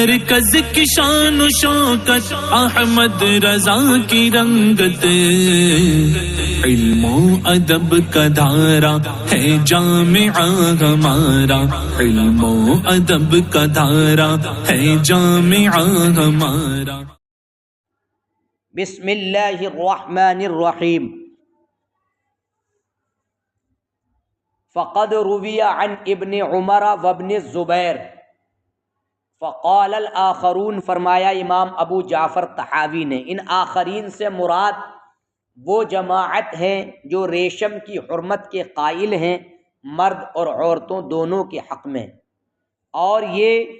مرکز کی شان و شوکت احمد رضا کی رنگت، علم و ادب کا دھارا ہے جامعہ ہمارا، علم و ادب کا دھارا ہے جامعہ ہمارا۔ بسم اللہ الرحمن الرحیم۔ فقد روی عن ابن عمر وابن الزبیر فقال الآخرون، فرمایا امام ابو جعفر طحاوی نے، ان آخرین سے مراد وہ جماعت ہے جو ریشم کی حرمت کے قائل ہیں مرد اور عورتوں دونوں کے حق میں، اور یہ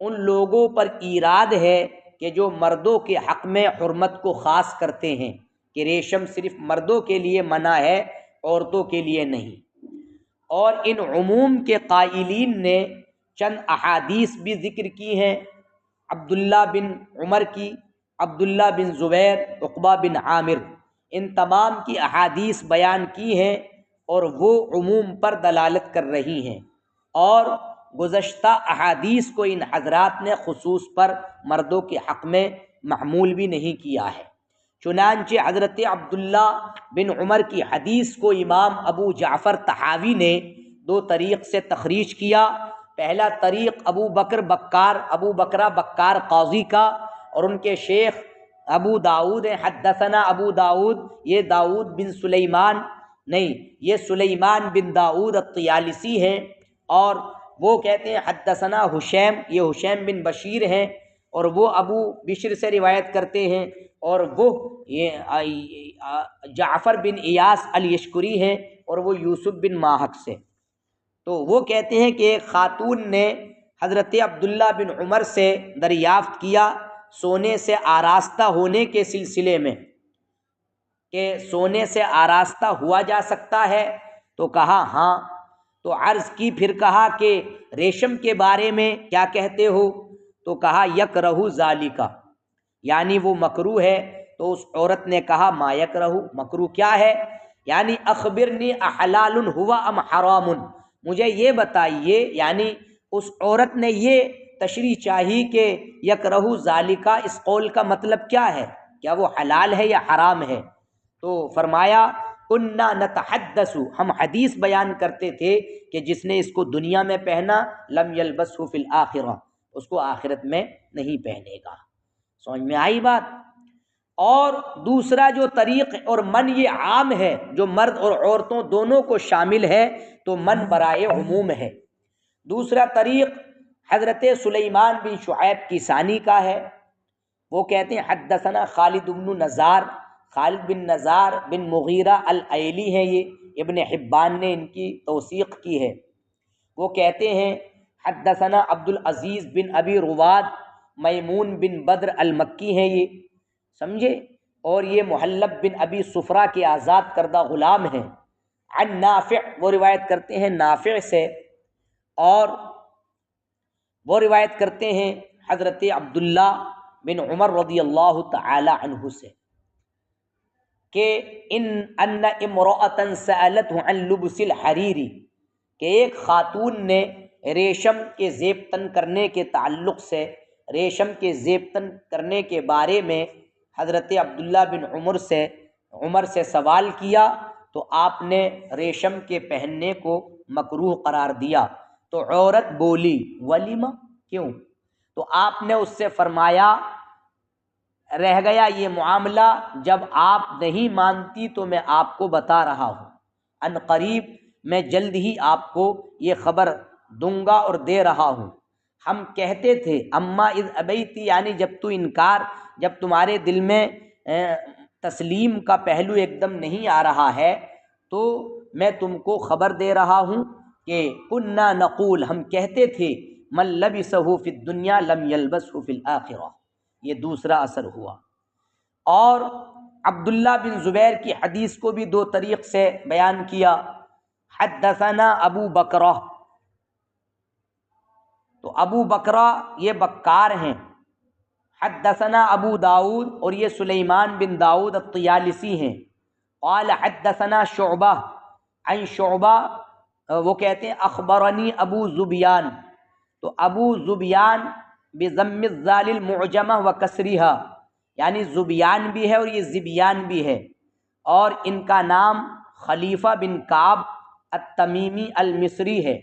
ان لوگوں پر ایراد ہے کہ جو مردوں کے حق میں حرمت کو خاص کرتے ہیں کہ ریشم صرف مردوں کے لیے منع ہے عورتوں کے لیے نہیں۔ اور ان عموم کے قائلین نے چند احادیث بھی ذکر کی ہیں، عبداللہ بن عمر کی، عبداللہ بن زبیر، عقبہ بن عامر، ان تمام کی احادیث بیان کی ہیں اور وہ عموم پر دلالت کر رہی ہیں، اور گزشتہ احادیث کو ان حضرات نے خصوص پر مردوں کے حق میں محمول بھی نہیں کیا ہے۔ چنانچہ حضرت عبداللہ بن عمر کی حدیث کو امام ابو جعفر طحاوی نے دو طریق سے تخریج کیا۔ پہلا طریق ابو بکرہ بکار قاضی کا اور ان کے شیخ ابو داؤد ہیں، حدثنا ابو داؤد، یہ داؤد بن سلیمان نہیں، یہ سلیمان بن داؤد الطیالسی ہیں، اور وہ کہتے ہیں حدثنا حشیم، یہ حشیم بن بشیر ہیں، اور وہ ابو بشر سے روایت کرتے ہیں، اور وہ یہ جعفر بن ایاس الیشکری ہیں، اور وہ یوسف بن ماہک سے۔ تو وہ کہتے ہیں کہ ایک خاتون نے حضرت عبداللہ بن عمر سے دریافت کیا سونے سے آراستہ ہونے کے سلسلے میں کہ سونے سے آراستہ ہوا جا سکتا ہے، تو کہا ہاں۔ تو عرض کی، پھر کہا کہ ریشم کے بارے میں کیا کہتے ہو؟ تو کہا یکرہ ذالک، یعنی وہ مکروہ ہے۔ تو اس عورت نے کہا ما یکرہ، مکروہ کیا ہے؟ یعنی اخبرنی احلال ہوا ام حرام، مجھے یہ بتائیے، یعنی اس عورت نے یہ تشریح چاہی کہ یکرہ ذالک، اس قول کا مطلب کیا ہے، کیا وہ حلال ہے یا حرام ہے؟ تو فرمایا کنا نتحدث، ہم حدیث بیان کرتے تھے کہ جس نے اس کو دنیا میں پہنا لم یلبسہ فی الآخرہ، اس کو آخرت میں نہیں پہنے گا۔ سمجھ میں آئی بات؟ اور دوسرا جو طریق اور من یہ عام ہے، جو مرد اور عورتوں دونوں کو شامل ہے، تو من برائے عموم ہے۔ دوسرا طریق حضرت سلیمان بن شعیب کسانی کا ہے، وہ کہتے ہیں حدثنا خالد بن نزار، خالد بن نزار بن مغیرہ الایلی ہیں، یہ ابن حبان نے ان کی توثیق کی ہے۔ وہ کہتے ہیں حدثنا عبد العزیز بن ابی رواد، میمون بن بدر المکی ہیں یہ، سمجھے، اور یہ محلب بن ابی صفرہ کے آزاد کردہ غلام ہیں۔ عن نافع، وہ روایت کرتے ہیں نافع سے، اور وہ روایت کرتے ہیں حضرت عبداللہ بن عمر رضی اللہ تعالی عنہ سے کہ ان امرأة سألته عن لبس الحریر، کہ ایک خاتون نے ریشم کے زیب تن کرنے کے تعلق سے، ریشم کے زیب تن کرنے کے بارے میں حضرت عبداللہ بن عمر سے سوال کیا، تو آپ نے ریشم کے پہننے کو مکروہ قرار دیا۔ تو عورت بولی ولیمہ، کیوں؟ تو آپ نے اس سے فرمایا رہ گیا یہ معاملہ، جب آپ نہیں مانتی تو میں آپ کو بتا رہا ہوں، ان قریب میں جلد ہی آپ کو یہ خبر دوں گا اور دے رہا ہوں۔ ہم کہتے تھے اما اذ ابیتی، یعنی جب تمہارے دل میں تسلیم کا پہلو ایک دم نہیں آ رہا ہے، تو میں تم کو خبر دے رہا ہوں کہ کنا نقول، ہم کہتے تھے من لبسہ فی الدنیا لم یلبسہ فی الآخرہ، یہ دوسرا اثر ہوا۔ اور عبداللہ بن زبیر کی حدیث کو بھی دو طریق سے بیان کیا، حدثنا ابو بکرہ، تو ابو بکرہ یہ بکار ہیں، حدثنا ابو داؤد، اور یہ سلیمان بن داؤد الطیالسی ہیں، قال حدثنا شعبہ عن شعبہ، وہ کہتے ہیں اخبرنی ابو زبیان، تو ابو زبیان بضم الذال المعجمہ و کسرہا، یعنی زبیان بھی ہے اور یہ زبیان بھی ہے، اور ان کا نام خلیفہ بن کعب التمیمی المصری ہے۔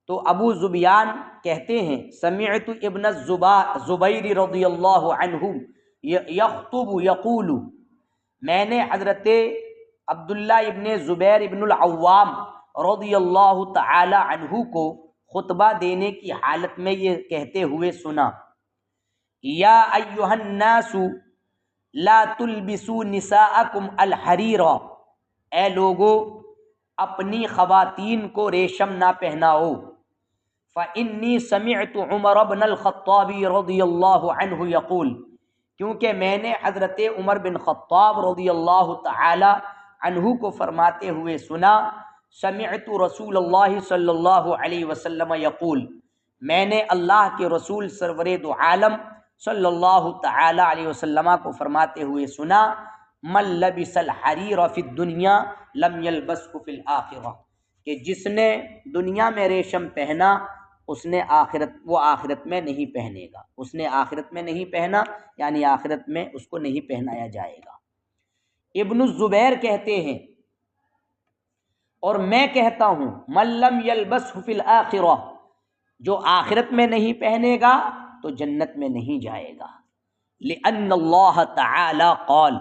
تو ابو زبیان کہتے ہیں سمعت ابن الزبیر رضی اللہ عنہ یخطب یقول، میں نے حضرت عبداللہ ابن زبیر ابن العوام رضی اللہ تعالی عنہ کو خطبہ دینے کی حالت میں یہ کہتے ہوئے سنا، یا ایھا الناس لا تلبسوا نساءکم الحریر، اے لوگو اپنی خواتین کو ریشم نہ پہناؤ، فإنی سمعت عمر بن الخطاب رضی اللہ عنہ یقول، کیونکہ میں نے حضرت عمر بن خطاب رضی اللہ تعالی عنہ کو فرماتے ہوئے سنا، سمعت رسول اللہ صلی اللہ علیہ وسلم یقول، میں نے اللہ کے رسول سرور دو عالم صلی اللہ تعالی علیہ وسلم کو فرماتے ہوئے سنا، من لبس الحریر فی الدنیا لم یلبسہ فی الآخرہ، کہ جس نے دنیا میں ریشم پہنا اس نے وہ آخرت میں نہیں پہنے گا، اس نے آخرت میں نہیں پہنا یعنی آخرت میں اس کو نہیں پہنایا جائے گا۔ ابن الزبیر کہتے ہیں اور میں کہتا ہوں من لم یلبسہ فی الآخرہ، جو آخرت میں نہیں پہنے گا تو جنت میں نہیں جائے گا، لأن اللہ تعالی قال،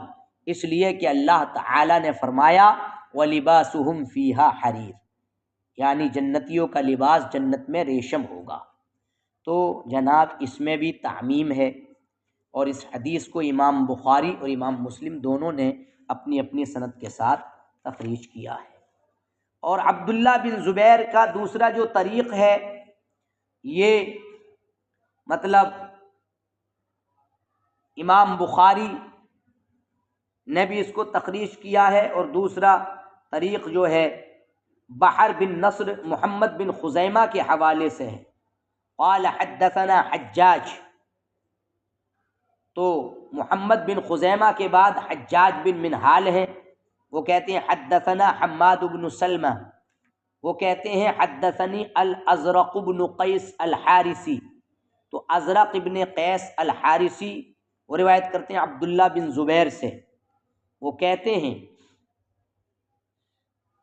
اس لیے کہ اللہ تعالی نے فرمایا وَلِبَاسُهُمْ فِيهَا حَرِيرٌ، یعنی جنتیوں کا لباس جنت میں ریشم ہوگا۔ تو جناب اس میں بھی تعمیم ہے، اور اس حدیث کو امام بخاری اور امام مسلم دونوں نے اپنی اپنی سند کے ساتھ تخریج کیا ہے۔ اور عبداللہ بن زبیر کا دوسرا جو طریق ہے، یہ مطلب امام بخاری نے بھی اس کو تخریج کیا ہے، اور دوسرا طریق جو ہے بحر بن نصر محمد بن خزیمہ کے حوالے سے ہے، قال حدثنا حجاج، تو محمد بن خزیمہ کے بعد حجاج بن منہال ہیں، وہ کہتے ہیں حدثنا حماد بن سلمہ، وہ کہتے ہیں حدثنی الازرق بن قیس الحارثی، تو ازرق ابن قیس الحارثی وہ روایت کرتے ہیں عبداللہ بن زبیر سے، وہ کہتے ہیں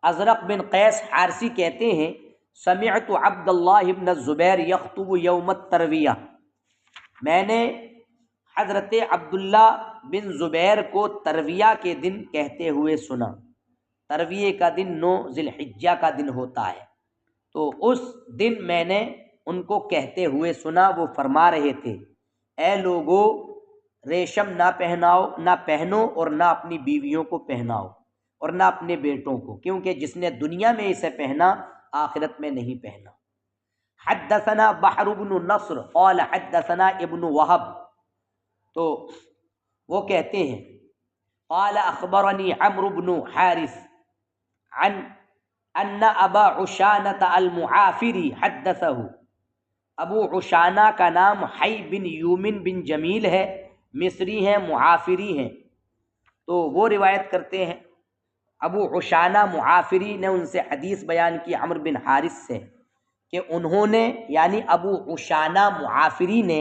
ازرق بن قیس حارثی کہتے ہیں سمعت عبداللہ بن الزبیر یخطب یوم الترویہ، میں نے حضرت عبداللہ بن زبیر کو ترویہ کے دن کہتے ہوئے سنا، ترویہ کا دن 9 ذی الحجہ کا دن ہوتا ہے، تو اس دن میں نے ان کو کہتے ہوئے سنا، وہ فرما رہے تھے اے لوگو ریشم نہ پہنو اور نہ اپنی بیویوں کو پہناؤ اور نہ اپنے بیٹوں کو، کیونکہ جس نے دنیا میں اسے پہنا آخرت میں نہیں پہنا۔ حدثنا بحر بن نصر قال حدثنا ابن وہب، تو وہ کہتے ہیں قال اخبرنی عمرو بن حارث عن ان ابا عشانۃ المعافری حدثہ، ابو عشانہ کا نام حی بن یومن بن جمیل ہے، مصری ہیں، معافری ہیں، تو وہ روایت کرتے ہیں ابو عشانہ معافری نے ان سے حدیث بیان کی عمرو بن حارث سے کہ انہوں نے یعنی ابو عشانہ معافری نے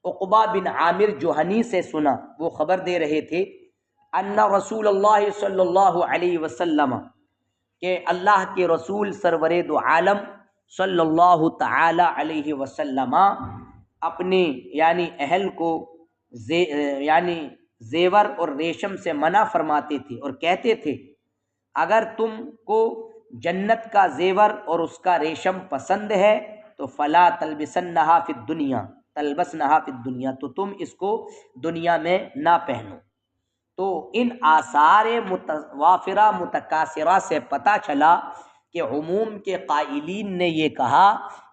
عقبہ بن عامر جوہنی سے سنا، وہ خبر دے رہے تھے ان رسول اللہ صلی اللہ علیہ وسلم، کہ اللہ کے رسول سرور دو عالم صلی اللہ تعالی علیہ وسلم اپنے یعنی اہل کو یعنی زیور اور ریشم سے منع فرماتے تھے اور کہتے تھے اگر تم کو جنت کا زیور اور اس کا ریشم پسند ہے تو فلا تلبسنہا فی الدنیا، تلبسنہا فی الدنیا، تو تم اس کو دنیا میں نہ پہنو۔ تو ان آثار متوافرہ متکاثرہ سے پتہ چلا کہ عموم کے قائلین نے یہ کہا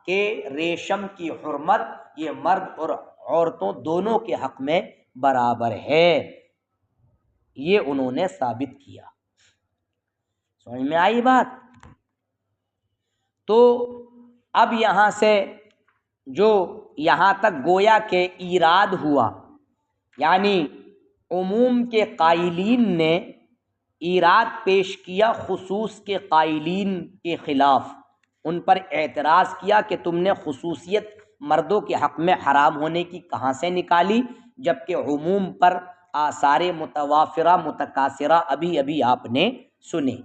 کہ ریشم کی حرمت یہ مرد اور عورتوں دونوں کے حق میں برابر ہے، یہ انہوں نے ثابت کیا۔ سمجھ میں آئی بات؟ تو اب یہاں سے جو یہاں تک گویا کہ ایراد ہوا، یعنی عموم کے قائلین نے ایراد پیش کیا خصوص کے قائلین کے خلاف، ان پر اعتراض کیا کہ تم نے خصوصیت مردوں کے حق میں حرام ہونے کی کہاں سے نکالی، جبکہ عموم پر آثار متوافرہ متکاثرہ ابھی ابھی آپ نے سنے۔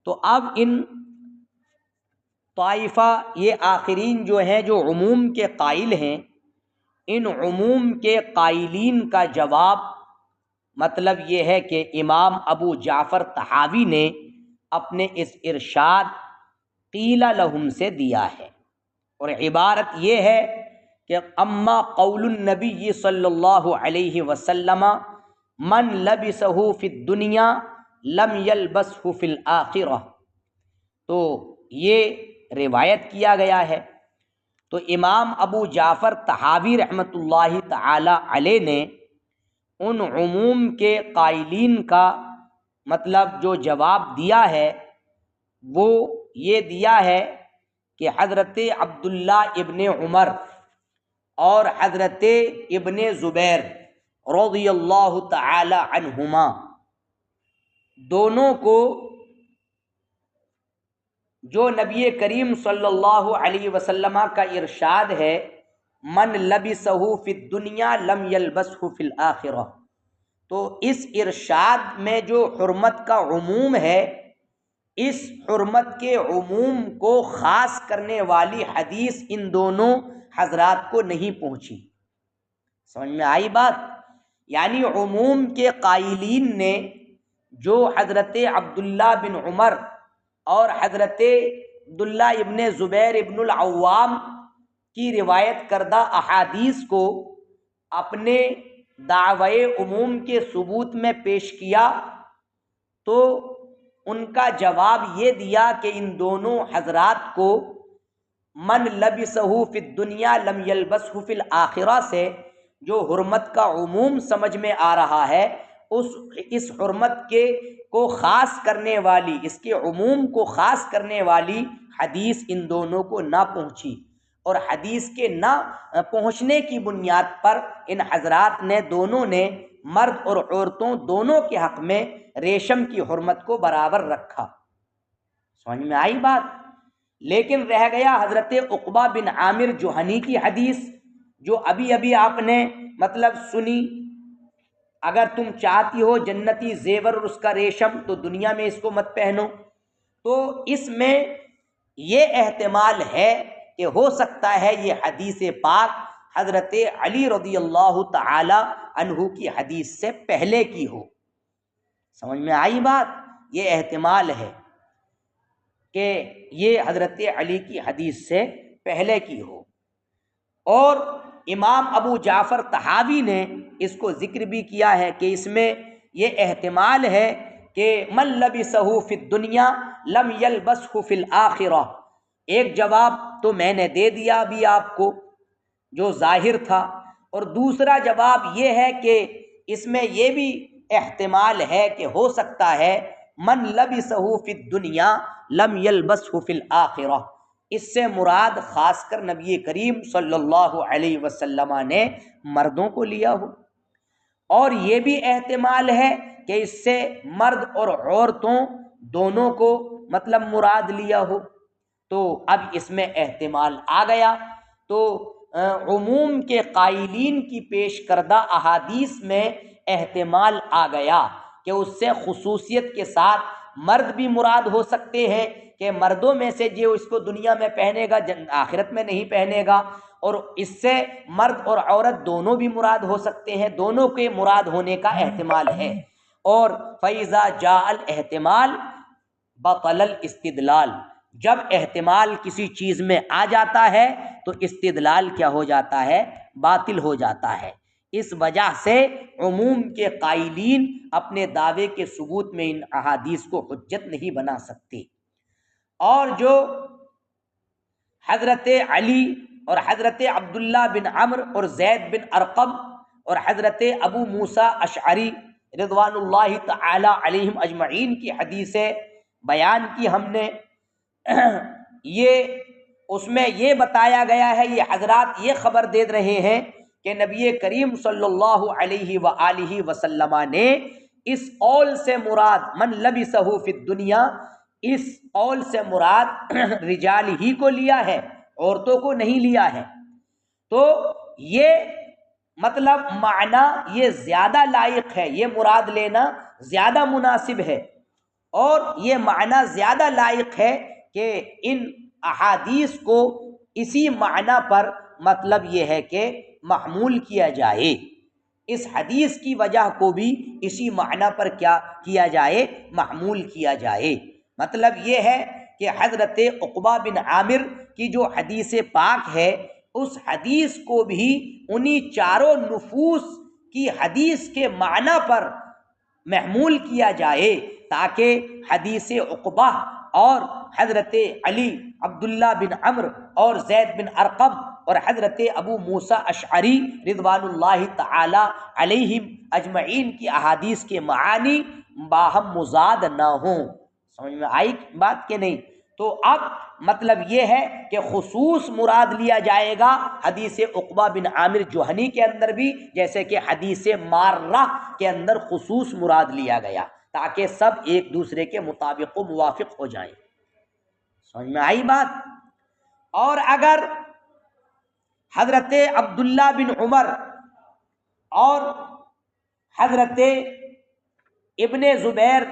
تو اب ان طائفہ یہ آخرین جو ہیں جو عموم کے قائل ہیں، ان عموم کے قائلین کا جواب مطلب یہ ہے کہ امام ابو جعفر طحاوی نے اپنے اس ارشاد قیل لہم سے دیا ہے، اور عبارت یہ ہے کہ اما قول النبی صلی اللہ علیہ وسلم من لبسہ فی الدنیا لم یلبسہ فی الآخرہ، تو یہ روایت کیا گیا ہے۔ تو امام ابو جعفر طحاوی رحمۃ اللہ تعالی علیہ نے ان عموم کے قائلین کا مطلب جو جواب دیا ہے وہ یہ دیا ہے کہ حضرت عبداللہ ابن عمر اور حضرت ابن زبیر رضی اللہ تعالی عنہما دونوں کو جو نبی کریم صلی اللہ علیہ وسلم کا ارشاد ہے من لبسہ فی الدنیا لم یلبسہ فی الآخرہ، تو اس ارشاد میں جو حرمت کا عموم ہے، اس حرمت کے عموم کو خاص کرنے والی حدیث ان دونوں حضرات کو نہیں پہنچی۔ سمجھ میں آئی بات؟ یعنی عموم کے قائلین نے جو حضرت عبداللہ بن عمر اور حضرت عبداللہ ابن زبیر ابن العوام کی روایت کردہ احادیث کو اپنے دعوی عموم کے ثبوت میں پیش کیا، تو ان کا جواب یہ دیا کہ ان دونوں حضرات کو من لبسہ فی الدنیا لم یلبسہ فی الآخرہ سے جو حرمت کا عموم سمجھ میں آ رہا ہے، اس حرمت کے کو خاص کرنے والی، اس کے عموم کو خاص کرنے والی حدیث ان دونوں کو نہ پہنچی، اور حدیث کے نہ پہنچنے کی بنیاد پر ان حضرات نے دونوں نے مرد اور عورتوں دونوں کے حق میں ریشم کی حرمت کو برابر رکھا۔ سمجھ میں آئی بات؟ لیکن رہ گیا حضرت عقبہ بن عامر جوہنی کی حدیث، جو ابھی ابھی آپ نے مطلب سنی، اگر تم چاہتی ہو جنتی زیور اور اس کا ریشم تو دنیا میں اس کو مت پہنو۔ تو اس میں یہ احتمال ہے کہ ہو سکتا ہے یہ حدیث پاک حضرت علی رضی اللہ تعالی عنہ کی حدیث سے پہلے کی ہو۔ سمجھ میں آئی بات؟ یہ احتمال ہے کہ یہ حضرت علی کی حدیث سے پہلے کی ہو۔ اور امام ابو جعفر طحاوی نے اس کو ذکر بھی کیا ہے کہ اس میں یہ احتمال ہے کہ من لبسہ فی الدنیا لم یلبسہ فی الآخرہ۔ ایک جواب تو میں نے دے دیا ابھی آپ کو جو ظاہر تھا، اور دوسرا جواب یہ ہے کہ اس میں یہ بھی احتمال ہے کہ ہو سکتا ہے من لبسہ فی الدنیا لم یلبسہ فی الآخرہ، اس سے مراد خاص کر نبی کریم صلی اللہ علیہ وسلم نے مردوں کو لیا ہو، اور یہ بھی احتمال ہے کہ اس سے مرد اور عورتوں دونوں کو مطلب مراد لیا ہو۔ تو اب اس میں احتمال آ گیا، تو عموم کے قائلین کی پیش کردہ احادیث میں احتمال آ گیا کہ اس سے خصوصیت کے ساتھ مرد بھی مراد ہو سکتے ہیں کہ مردوں میں سے جو اس کو دنیا میں پہنے گا آخرت میں نہیں پہنے گا، اور اس سے مرد اور عورت دونوں بھی مراد ہو سکتے ہیں، دونوں کے مراد ہونے کا احتمال ہے۔ اور فَإِذَا جَاءَ الْاحْتِمَالُ بَطَلَ الْاِسْتِدْلَالُ، جب احتمال کسی چیز میں آ جاتا ہے تو استدلال کیا ہو جاتا ہے؟ باطل ہو جاتا ہے۔ اس وجہ سے عموم کے قائلین اپنے دعوے کے ثبوت میں ان احادیث کو حجت نہیں بنا سکتے، اور جو حضرت علی اور حضرت عبداللہ بن عمرو اور زید بن ارقم اور حضرت ابو موسیٰ اشعری رضوان اللہ تعالی علیہم اجمعین کی حدیثیں بیان کی ہم نے، یہ اس میں یہ بتایا گیا ہے، یہ حضرات یہ خبر دے رہے ہیں کہ نبی کریم صلی اللہ علیہ وآلہ وسلم نے اس قول سے مراد من لبسہ فی الدنیا، اس قول سے مراد رجال ہی کو لیا ہے، عورتوں کو نہیں لیا ہے۔ تو یہ مطلب معنی یہ زیادہ لائق ہے، یہ مراد لینا زیادہ مناسب ہے، اور یہ معنی زیادہ لائق ہے کہ ان احادیث کو اسی معنی پر مطلب یہ ہے کہ محمول کیا جائے، اس حدیث کی وجہ کو بھی اسی معنی پر کیا کیا جائے، محمول کیا جائے۔ مطلب یہ ہے کہ حضرت عقبہ بن عامر کی جو حدیث پاک ہے، اس حدیث کو بھی انہی چاروں نفوس کی حدیث کے معنی پر محمول کیا جائے، تاکہ حدیث عقبہ اور حضرت علی، عبداللہ بن عمرو اور زید بن ارقم اور حضرت ابو موسیٰ اشعری رضوان اللہ تعالی علیہم اجمعین کی احادیث کے معانی باہم مزاد نہ ہوں۔ سمجھ میں آئی بات کہ نہیں؟ تو اب مطلب یہ ہے کہ خصوص مراد لیا جائے گا حدیث عقبہ بن عامر جوہنی کے اندر بھی، جیسے کہ حدیث مارہ کے اندر خصوص مراد لیا گیا، تاکہ سب ایک دوسرے کے مطابق و موافق ہو جائیں۔ سمجھ میں آئی بات؟ اور اگر حضرت عبداللہ بن عمر اور حضرت ابن زبیر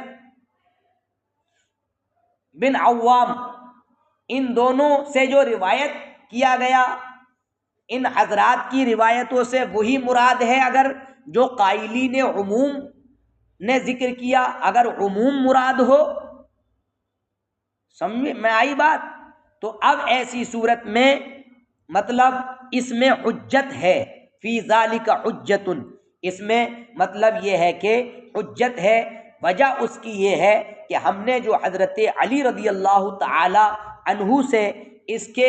بن عوام، ان دونوں سے جو روایت کیا گیا، ان حضرات کی روایتوں سے وہی مراد ہے اگر جو قائلین عموم نے ذکر کیا، اگر عموم مراد ہو، سمجھ میں آئی بات؟ تو اب ایسی صورت میں مطلب اس میں حجت ہے، فی ذالک حجت، اس میں مطلب یہ ہے کہ حجت ہے۔ وجہ اس کی یہ ہے کہ ہم نے جو حضرت علی رضی اللہ تعالی عنہ سے اس کے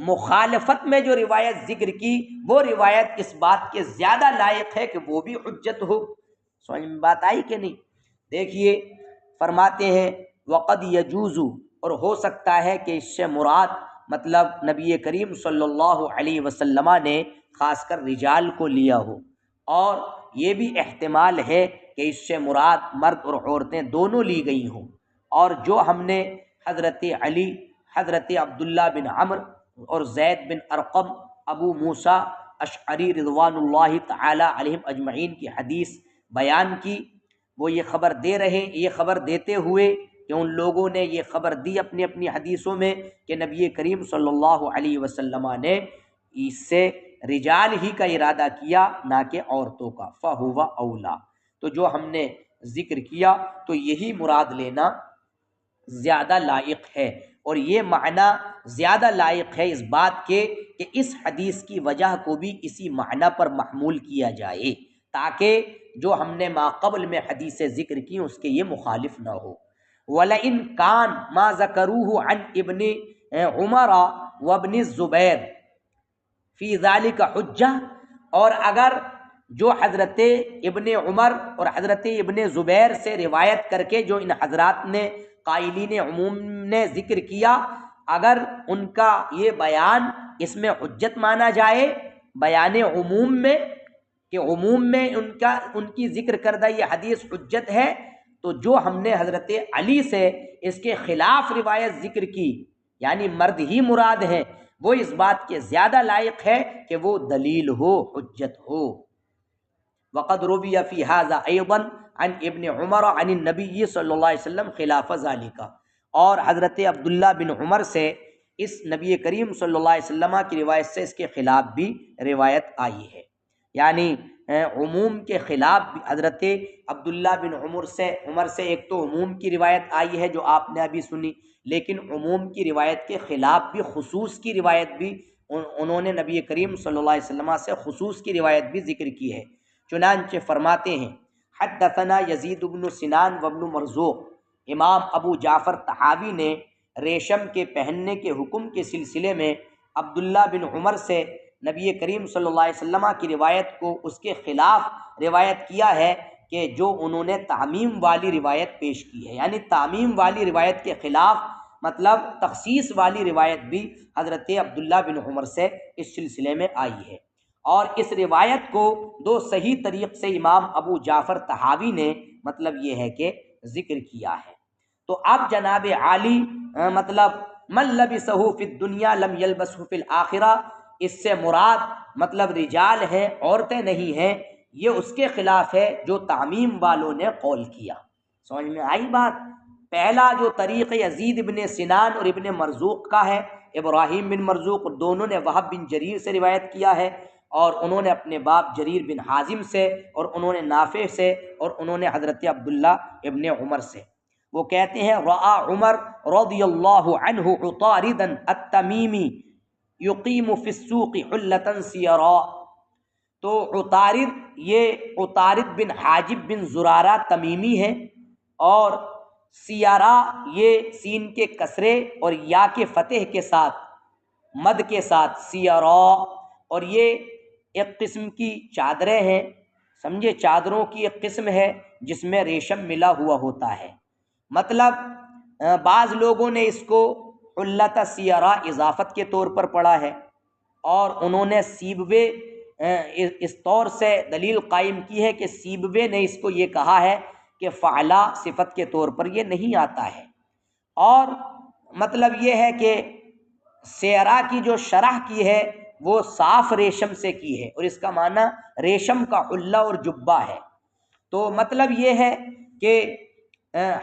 مخالفت میں جو روایت ذکر کی، وہ روایت اس بات کے زیادہ لائق ہے کہ وہ بھی حجت ہو۔ سمجھ میں بات آئی کہ نہیں؟ دیکھیے فرماتے ہیں وقد یجوز، اور ہو سکتا ہے کہ اس سے مراد مطلب نبی کریم صلی اللہ علیہ وسلم نے خاص کر رجال کو لیا ہو، اور یہ بھی احتمال ہے کہ اس سے مراد مرد اور عورتیں دونوں لی گئی ہوں، اور جو ہم نے حضرت علی، حضرت عبداللہ بن عمرو اور زید بن ارقم، ابو موسیٰ اشعری رضوان اللہ تعالی علیہم اجمعین کی حدیث بیان کی، وہ یہ خبر دے رہے، یہ خبر دیتے ہوئے کہ ان لوگوں نے یہ خبر دی اپنی اپنی حدیثوں میں کہ نبی کریم صلی اللہ علیہ وسلم نے اس سے رجال ہی کا ارادہ کیا، نہ کہ عورتوں کا، فہو اولا، تو جو ہم نے ذکر کیا تو یہی مراد لینا زیادہ لائق ہے، اور یہ معنی زیادہ لائق ہے اس بات کے کہ اس حدیث کی وجہ کو بھی اسی معنی پر محمول کیا جائے، تاکہ جو ہم نے ما قبل میں حدیث ذکر کی اس کے یہ مخالف نہ ہو۔ وَلَئِن كَانَ مَا ذَكَرُوهُ عَنْ ابن عمر وابن الزبیر فی ذالک حجہ، اور اگر جو حضرت ابن عمر اور حضرت ابن زبیر سے روایت کر کے جو ان حضرات نے قائلین عموم نے ذکر کیا، اگر ان کا یہ بیان اس میں حجت مانا جائے، بیان عموم میں، کہ عموم میں ان کی ذکر کردہ یہ حدیث حجت ہے، تو جو ہم نے حضرت علی سے اس کے خلاف روایت ذکر کی، یعنی مرد ہی مراد ہیں، وہ اس بات کے زیادہ لائق ہے کہ وہ دلیل ہو، حجت ہو۔ وقد روی فی ھذا ایضا عن ابن عمر عن النبی صلی اللہ علیہ وسلم خلاف ذالک، اور حضرت عبداللہ بن عمر سے اس نبی کریم صلی اللہ علیہ وسلم کی روایت سے اس کے خلاف بھی روایت آئی ہے، یعنی عموم کے خلاف بھی حضرت عبداللہ بن عمر سے ایک تو عموم کی روایت آئی ہے جو آپ نے ابھی سنی، لیکن عموم کی روایت کے خلاف بھی خصوص کی روایت بھی انہوں نے نبی کریم صلی اللہ علیہ وسلم سے خصوص کی روایت بھی ذکر کی ہے۔ چنانچہ فرماتے ہیں حدثنا یزید بن سنان وابن مرزوق، امام ابو جعفر طحاوی نے ریشم کے پہننے کے حکم کے سلسلے میں عبداللہ بن عمر سے نبی کریم صلی اللہ علیہ وسلم کی روایت کو اس کے خلاف روایت کیا ہے کہ جو انہوں نے تعمیم والی روایت پیش کی ہے، یعنی تعمیم والی روایت کے خلاف مطلب تخصیص والی روایت بھی حضرت عبداللہ بن عمر سے اس سلسلے میں آئی ہے، اور اس روایت کو دو صحیح طریق سے امام ابو جعفر طحاوی نے مطلب یہ ہے کہ ذکر کیا ہے۔ تو اب جناب عالی مطلب من لبسہ فی الدنیا لم یلبسہ فی الآخرہ، اس سے مراد مطلب رجال ہیں، عورتیں نہیں ہیں، یہ اس کے خلاف ہے جو تعمیم والوں نے قول کیا۔ سمجھ میں آئی بات؟ پہلا جو طریق یزید ابن سنان اور ابن مرزوق کا ہے، ابراہیم بن مرزوق دونوں نے وہب بن جریر سے روایت کیا ہے، اور انہوں نے اپنے باپ جریر بن حازم سے، اور انہوں نے نافع سے، اور انہوں نے حضرت عبداللہ ابن عمر سے۔ وہ کہتے ہیں رآ عمر رضی اللہ عنہ عطاردا التمیمی یقیم فی السوق حلة سیرا۔ تو عطارد، یہ عطارد بن حاجب بن زرارہ تمیمی ہے، اور سیارہ یہ سین کے کسرے اور یا کے فتح کے ساتھ مد کے ساتھ سیارا، اور یہ ایک قسم کی چادریں ہیں، سمجھے، چادروں کی ایک قسم ہے جس میں ریشم ملا ہوا ہوتا ہے۔ مطلب بعض لوگوں نے اس کو حلۃ سیارہ اضافت کے طور پر پڑھا ہے، اور انہوں نے سیبوے اس طور سے دلیل قائم کی ہے کہ سیبوے نے اس کو یہ کہا ہے کہ فعلا صفت کے طور پر یہ نہیں آتا ہے، اور مطلب یہ ہے کہ سیرا کی جو شرح کی ہے وہ صاف ریشم سے کی ہے، اور اس کا معنی ریشم کا حلہ اور جبہ ہے۔ تو مطلب یہ ہے کہ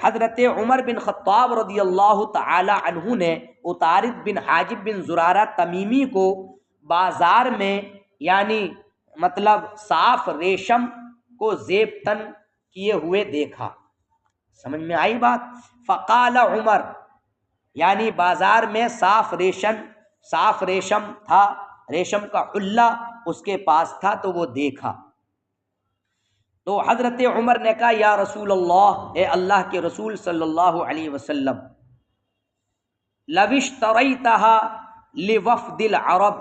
حضرت عمر بن خطاب رضی اللہ تعالی عنہ نے عطارد بن حاجب بن زرارہ تمیمی کو بازار میں یعنی مطلب صاف ریشم کو زیب تن کیے ہوئے دیکھا۔ سمجھ میں آئی بات؟ فقال عمر، یعنی بازار میں صاف ریشم تھا، ریشم کا حلہ اس کے پاس تھا، تو وہ دیکھا۔ تو حضرت عمر نے کہا یا رسول اللہ، اے اللہ کے رسول صلی اللہ علیہ وسلم، لو اشتریتها لوفد العرب،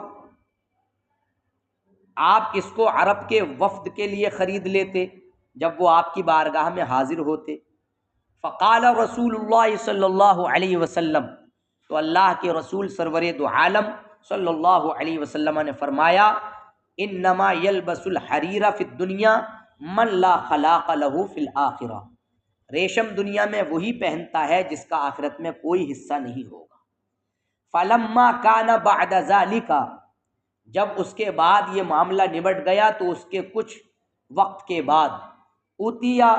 آپ اس کو عرب کے وفد کے لیے خرید لیتے جب وہ آپ کی بارگاہ میں حاضر ہوتے۔ فقال رسول اللہ صلی اللہ علیہ وسلم، تو اللہ کے رسول سرور دو عالم صلی اللہ علیہ وسلم نے فرمایا انما یلبس الحریر فی الدنیا من لا خلاق له فی الآخرہ، ریشم دنیا میں وہی پہنتا ہے جس کا آخرت میں کوئی حصہ نہیں ہوگا۔ فلما کان بعد ذلک، جب اس کے بعد یہ معاملہ نبٹ گیا تو اس کے کچھ وقت کے بعد اتیا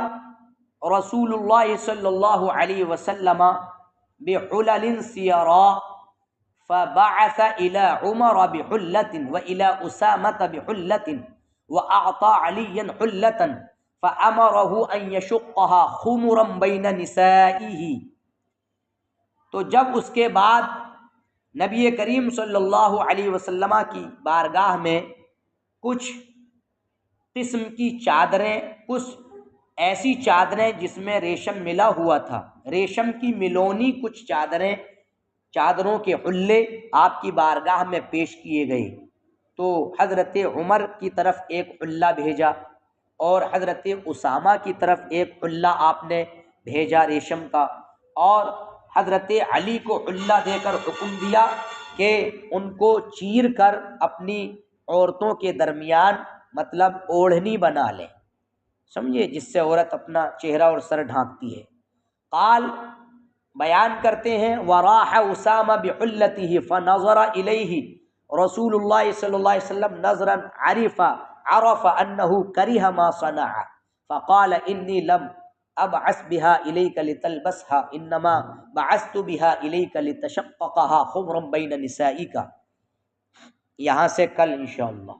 رسول اللہ صلی اللہ علیہ وسلم بحلل سیراء فبعث الى عمر بحلة والى اسامة بحلة واعطى عليا حلة فامره ان يشقها خمرا بين نسائه۔ تو جب اس کے بعد نبی کریم صلی اللہ علیہ وسلم کی بارگاہ میں کچھ قسم کی چادریں، کچھ ایسی چادریں جس میں ریشم ملا ہوا تھا، ریشم کی ملونی کچھ چادروں کے حلے آپ کی بارگاہ میں پیش کیے گئے، تو حضرت عمر کی طرف ایک حلہ بھیجا اور حضرت اسامہ کی طرف ایک حلہ آپ نے بھیجا ریشم کا، اور حضرت علی کو حلہ دے کر حکم دیا کہ ان کو چیر کر اپنی عورتوں کے درمیان مطلب اوڑھنی بنا لیں، سمجھے، جس سے عورت اپنا چہرہ اور سر ڈھانکتی ہے۔ قال، بیان کرتے ہیں وراح اسامہ بحلته فنظر الیہ رسول اللہ صلی اللہ علیہ وسلم نظرا عرف انه کرہ ما صنع فقال انی لم ابعث بها الیک لتلبسها انما بعثت بها الیک لتشققها خمرا بین نسائک۔ یہاں سے کل انشاءاللہ